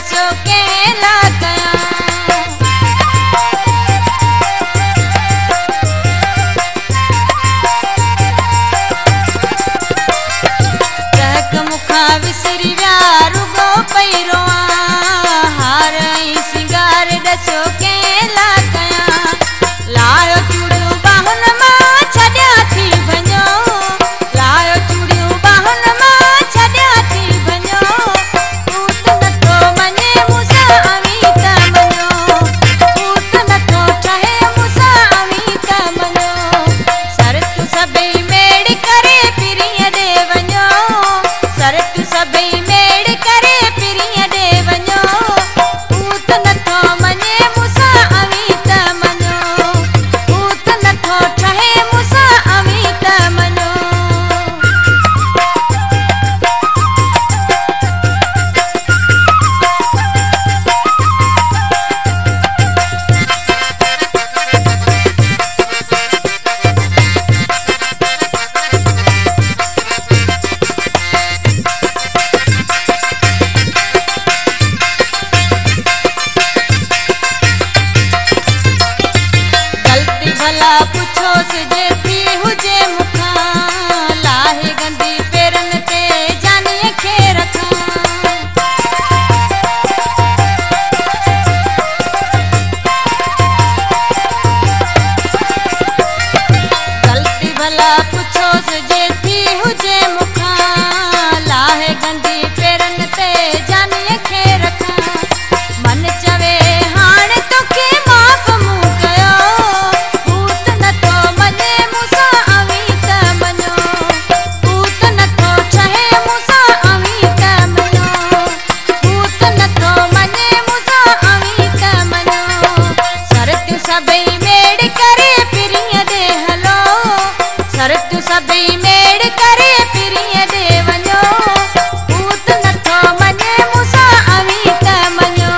ॾसो केला कया रहक मुखा विसरी विया रुगो पई रोआं हार ऐं सिंगार ॾसो केला कया लायो चूड़ियूं बाहुनि मां छॾिया थी वञो लायो चूड़ियूं बाहुनि मां छॾिया थी वञो पूत नथो मञे मूंसां अवी त मञो पूत नथो ठहे मूंसां अवी त मञो सरत सभई मेड़ करे पिरीअ ॾे वञो सरत सभई मेड़ करे पिरीअ ॾे वञो पूत नथो मञे मूंसां अवी त मञो पूत नथो ठहे मूंसां अवी त मञो गलती भला पुछोसि जेतिरी हुजे मूंखां लाहे गंदी पेरनि ते जानीअ खे रखां गलती भला पुछोसि जेतिरी हुजे मूंखां लाहे गंदी पेरनि ते जानीअ खे रखां मन चवे हाणे तोखे माफ़ मूं कयो पूत नथो मञे मूंसां अवी त मञो पूत नथो ठहे मूंसां अवी त मञो पूत नथो मञे मूंसां अवी त मञो सरतियूं सभई मेड़ करे पिरीअ ॾे हलो सरतियूं सभई मेड़ करे पिरीअ ॾे वञो पूत नथो मञे मूंसां अवी त मञो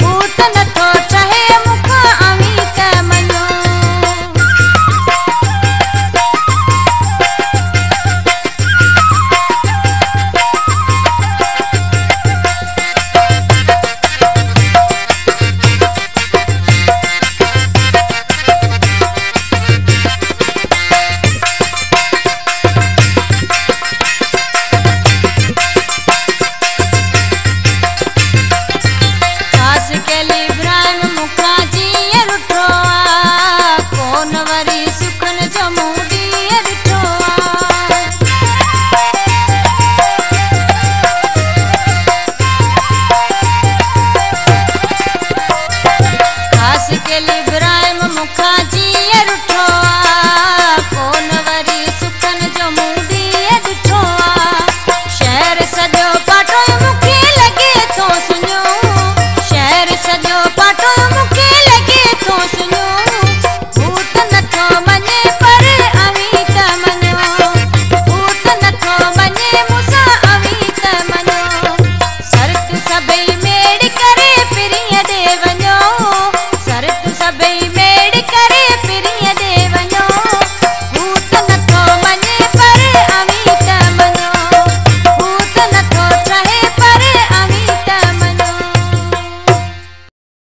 पूत नथो ठहे मूंखां अवी त मञो खास केली इब्राहिम मूंखां जीअं रुठो आ कोन वरी सुखनि जो मूं ॾींहुं ॾिठो आ खास केली इब्राहिम मूंखां जीअं रुठो आ कोन वरी सुखनि जो मूं ॾींहुं ॾिठो आ शहर सॼो पाटो मूंखे लॻे थो सुञो शहर सॼो पाटो मूंखे लॻे थो सुञो पूत नथो मञे पर अवी त मञो पूत नथो मञे मूंसां अवी त मञो सरत सभई मेड़ करे पिरीअ